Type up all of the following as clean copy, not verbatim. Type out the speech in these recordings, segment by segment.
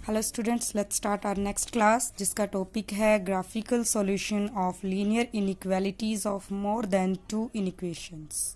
Hello students, let's start our next class जिसका topic है graphical solution of linear inequalities of more than two inequations.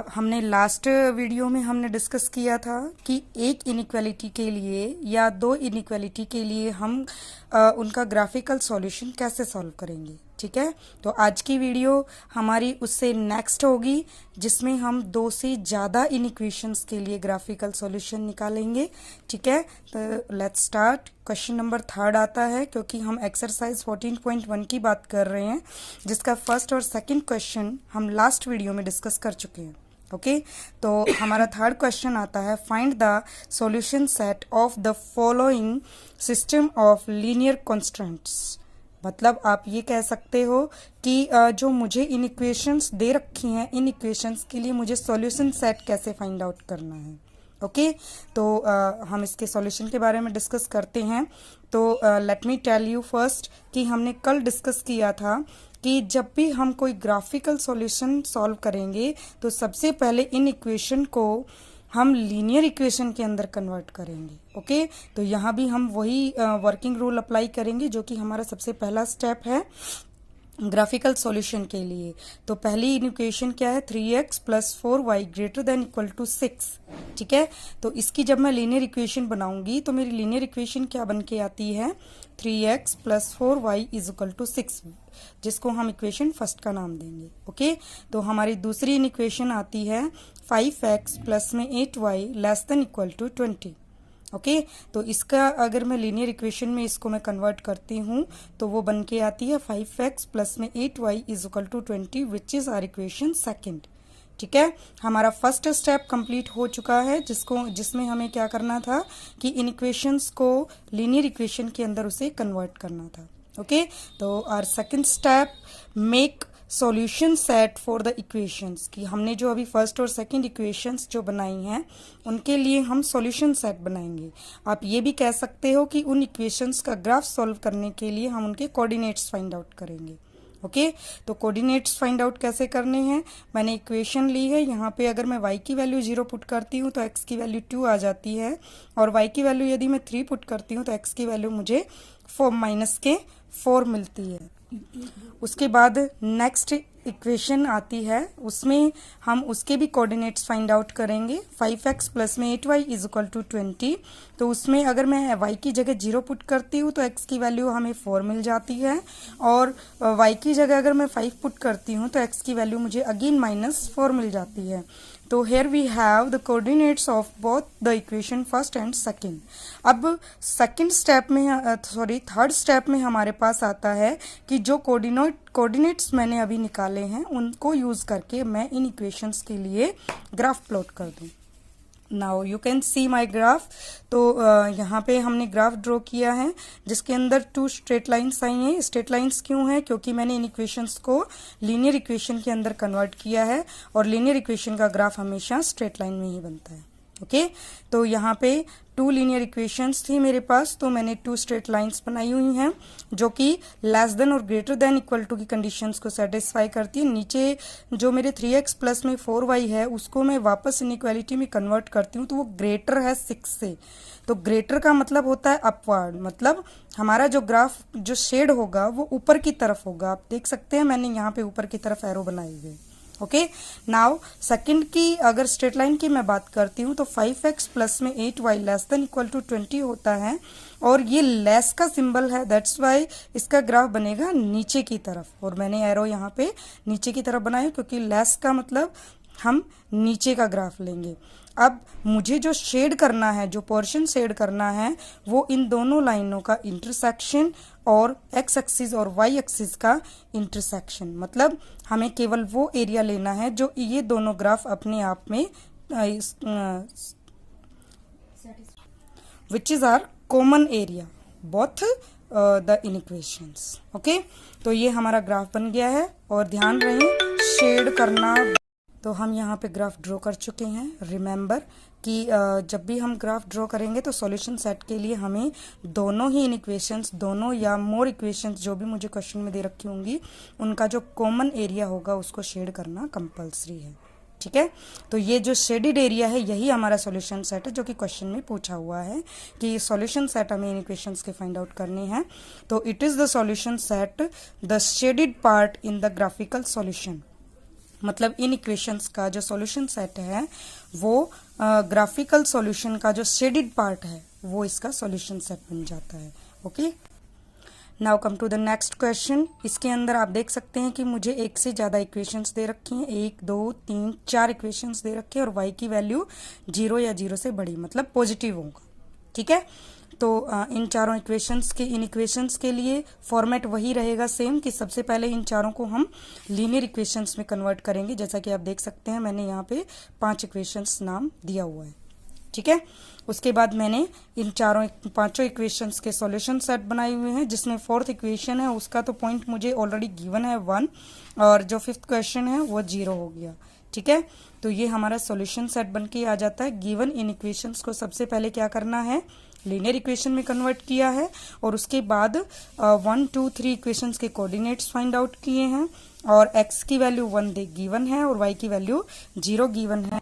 हमने last video में हमने discuss किया था कि एक इनइक्वालिटी के लिए या दो इनइक्वालिटी के लिए हम उनका ग्राफिकल सॉल्यूशन कैसे सॉल्व करेंगे। ठीक है, तो आज की वीडियो हमारी उससे नेक्स्ट होगी जिसमें हम दो से ज़्यादा इनइक्वेशंस के लिए ग्राफिकल सॉल्यूशन निकालेंगे। ठीक है, तो लेट्स स्टार्ट। क्वेश्चन नंबर 3 आता है क्योंकि हम एक्सरसाइज 14.1 की बात कर रहे हैं जिसका फर्स्ट और सेकंड क्वेश्चन हम लास्ट वीडियो में डिस्कस कर चुके हैं। ओके, तो हमारा थर्ड क्वेश्चन आता है, find the solution set of the following system of linear constants. मतलब आप ये कह सकते हो कि जो मुझे इन इक्वेशंस दे रखी हैं, इन इक्वेशंस के लिए मुझे सॉल्यूशन सेट कैसे फाइंड आउट करना है। ओके, तो हम इसके सॉल्यूशन के बारे में डिस्कस करते हैं। तो let me tell you first कि हमने कल डिस्कस किया था कि जब भी हम कोई ग्राफिकल सॉल्यूशन सॉल्व करेंगे तो सबसे पहले इन इक्वेशन को हम लीनियर इक्वेशन के अंदर कन्वर्ट करेंगे। ओके, तो यहाँ भी हम वही वर्किंग रूल अप्लाई करेंगे जो कि हमारा सबसे पहला स्टेप है ग्राफिकल सॉल्यूशन के लिए। तो पहली इक्वेशन क्या है, 3x + 4y > 6। ठीक है, तो इसकी जब मैं लीनियर इक्वेशन बनाऊंगी तो मेरी लीनियर इक्वेशन क्या बन के आती है, 3x + 4y = 6, जिसको हम इक्वेशन फर्स्ट का नाम देंगे। ओके, तो हमारी दूसरी इक्वेशन आती है 5x + 8y <= 20। ओके, तो इसका अगर मैं लीनियर इक्वेशन में इसको मैं कन्वर्ट करती हूँ तो वो बन के आती है 5x + 8y = 20, which is our equation second. ठीक है, हमारा फर्स्ट स्टेप कंप्लीट हो चुका है जिसमें हमें क्या करना था कि इन इक्वेशंस को लीनियर इक्वेशन के अंदर उसे कन्वर्ट करना था। ओके, तो our second step, make solution set for the equations, कि हमने जो अभी फर्स्ट और सेकंड इक्वेशंस जो बनाई हैं उनके लिए हम सॉल्यूशन सेट बनाएंगे। आप ये भी कह सकते हो कि उन इक्वेशंस का ग्राफ सॉल्व करने के लिए हम उनके कोऑर्डिनेट्स फाइंड आउट करेंगे। ओके, तो कोऑर्डिनेट्स फाइंड आउट कैसे करने हैं, मैंने इक्वेशन ली है, यहाँ पे अगर मैं y की वैल्यू 0 पुट करती हूँ तो x की वैल्यू 2 आ जाती है, और y की वैल्यू यदि मैं 3 पुट करती हूँ तो x की वैल्यू मुझे -4 मिलती है। उसके बाद नेक्स्ट इक्वेशन आती है, उसमें हम उसके भी कोऑर्डिनेट्स फाइंड आउट करेंगे। 5x + 8y = 20, तो उसमें अगर मैं y की जगह 0 पुट करती हूँ तो x की वैल्यू हमें 4 मिल जाती है, और y की जगह अगर मैं 5 पुट करती हूँ तो x की वैल्यू मुझे अगेन -4 मिल जाती है। तो here we have the coordinates of both the equation first and second. अब सेकंड स्टेप में थर्ड स्टेप में हमारे पास आता है कि जो कोऑर्डिनेट्स मैंने अभी निकाले हैं उनको यूज करके मैं इन इक्वेशंस के लिए ग्राफ प्लॉट कर दूं। Now you can see my graph. तो यहाँ पे हमने ग्राफ ड्रॉ किया है जिसके अंदर 2 स्ट्रेट लाइन्स आई हैं। स्ट्रेट लाइन्स क्यों है, क्योंकि मैंने इन इक्वेशंस को लीनियर इक्वेशन के अंदर कन्वर्ट किया है, और लीनियर इक्वेशन का ग्राफ हमेशा स्ट्रेट लाइन में ही बनता है। ओके, तो यहाँ पे 2 लीनियर इक्वेशंस थी मेरे पास, तो मैंने 2 स्ट्रेट लाइंस बनाई हुई हैं जो कि लेस देन और ग्रेटर देन इक्वल टू की कंडीशंस को सेटिस्फाई करती है। नीचे जो मेरे 3x + में 4y है उसको मैं वापस इनइक्वालिटी में कन्वर्ट करती हूँ तो वो ग्रेटर है 6 से। तो ग्रेटर का मतलब होता है अपवर्ड, मतलब हमारा जो ग्राफ जो शेड होगा वो ऊपर की तरफ होगा। आप देख सकते हैं मैंने यहाँ पे ऊपर की तरफ एरो बनाई हुई। ओके, नाउ सेकंड की अगर स्ट्रेट लाइन की मैं बात करती हूँ तो 5x + में 8y <= 20 होता है, और ये लेस का सिंबल है, दैट्स वाई इसका ग्राफ बनेगा नीचे की तरफ, और मैंने एरो यहाँ पे नीचे की तरफ बनाया क्योंकि लेस का मतलब हम नीचे का ग्राफ लेंगे। अब मुझे जो शेड करना है, जो पोर्शन शेड करना है, वो इन दोनों लाइनों का इंटरसेक्शन और x एक्सिस और y एक्सिस का इंटरसेक्शन, मतलब हमें केवल वो एरिया लेना है जो ये दोनों ग्राफ अपने आप में which is our common area both the inequations. Okay, तो ये हमारा ग्राफ बन गया है, और ध्यान रहे शेड करना। तो हम यहाँ पे ग्राफ ड्रॉ कर चुके हैं। रिमेंबर कि जब भी हम ग्राफ ड्रॉ करेंगे तो सॉल्यूशन सेट के लिए हमें दोनों ही इन इक्वेशंस, दोनों या मोर इक्वेशंस जो भी मुझे क्वेश्चन में दे रखी होंगी उनका जो कॉमन एरिया होगा उसको शेड करना कंपलसरी है। ठीक है। तो ये जो शेडेड एरिया है यही हमारा सॉल्यूशन सेट है, जो कि क्वेश्चन में पूछा हुआ है कि सॉल्यूशन सेट हमें इन इक्वेशंस के फाइंड आउट करने हैं। तो it is the solution set the shaded part in the graphical solution, मतलब इन इक्वेशंस का जो सॉल्यूशन सेट है वो ग्राफिकल सॉल्यूशन का जो शेडेड पार्ट है वो इसका सॉल्यूशन सेट बन जाता है। Okay, now come to the next question. इसके अंदर आप देख सकते हैं कि मुझे एक से ज़्यादा इक्वेशंस दे रखी हैं, 1 2 3 4 इक्वेशंस दे रखे हैं और y की वैल्यू 0 या 0 से बड़ी, मतलब पॉजिटिव होगा। ठीक है, तो इन चारों इन इक्वेशंस के लिए फॉर्मेट वही रहेगा सेम, कि सबसे पहले इन चारों को हम लीनियर इक्वेशंस में कन्वर्ट करेंगे। जैसा कि आप देख सकते हैं मैंने यहाँ पे 5 इक्वेशंस नाम दिया हुआ है। ठीक है, उसके बाद मैंने इन पांचों इक्वेशंस के सॉल्यूशन सेट बनाए हुए हैं, जिसमें 4th इक्वेशन है उसका तो पॉइंट मुझे ऑलरेडी गिवन है 1, और जो 5th क्वेश्चन है वो 0 हो गया। ठीक है, तो ये हमारा सॉल्यूशन सेट बन के आ जाता है। गिवन इन इक्वेशंस को सबसे पहले क्या करना है, लीनियर इक्वेशन में कन्वर्ट किया है, और उसके बाद 1 2 3 इक्वेशंस के कोऑर्डिनेट्स फाइंड आउट किए हैं, और x की वैल्यू 1 गिवन है और y की वैल्यू 0 गिवन है।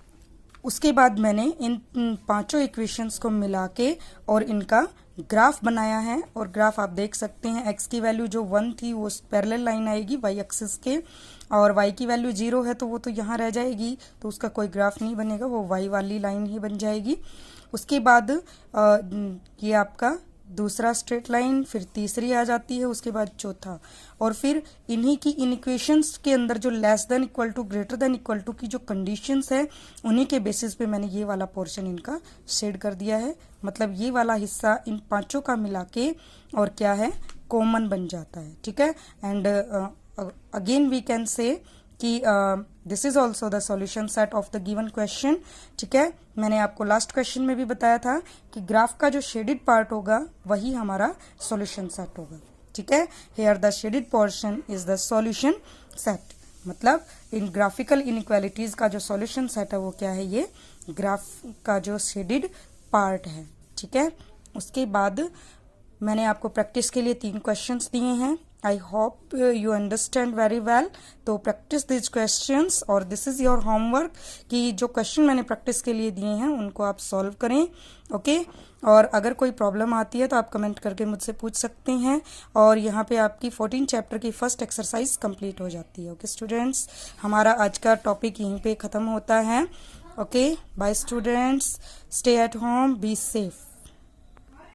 उसके बाद मैंने इन पांचों इक्वेशंस को मिला के और इनका ग्राफ बनाया है, और ग्राफ आप देख सकते हैं x की वैल्यू जो 1 थी वो पैरेलल लाइन आएगी y एक्सिस के, और y की वैल्यू 0 है तो वो तो यहाँ रह जाएगी, तो उसका कोई ग्राफ नहीं बनेगा, वो y वाली लाइन ही बन जाएगी। उसके बाद ये आपका दूसरा स्ट्रेट लाइन, फिर तीसरी आ जाती है, उसके बाद चौथा, और फिर इन्हीं की इन इक्वेशंस के अंदर जो less than equal to greater than equal to की जो कंडीशंस है उन्हीं के बेसिस पे मैंने ये वाला पोर्शन इनका शेड कर दिया है। मतलब ये वाला हिस्सा इन पांचों का मिला के और क्या है, कॉमन बन जाता है। ठीक है, and again we can say कि this is also the solution set of the given question. ठीक है, मैंने आपको लास्ट क्वेश्चन में भी बताया था कि ग्राफ का जो शेडेड पार्ट होगा वही हमारा सॉल्यूशन सेट होगा। ठीक है, here the shaded portion is the solution set, मतलब इन ग्राफिकल इनइक्वालिटीज का जो सॉल्यूशन सेट है वो क्या है, ये ग्राफ का जो शेडेड पार्ट है। ठीक है, उसके बाद मैंने आपको प्रैक्टिस के लिए 3 क्वेश्चंस दिए हैं। I hope you understand very well. तो प्रैक्टिस दिस क्वेश्चंस, और दिस इज योर होमवर्क कि जो क्वेश्चन मैंने प्रैक्टिस के लिए दिए हैं उनको आप सॉल्व करें। ओके, और अगर कोई प्रॉब्लम आती है तो आप कमेंट करके मुझसे पूछ सकते हैं, और यहाँ पे आपकी 14 चैप्टर की फर्स्ट एक्सरसाइज कंप्लीट हो जाती है। ओके स्टूडेंट्स, हमारा आज का टॉपिक यहीं पे ख़त्म होता है। Okay, bye students, stay at home, be safe.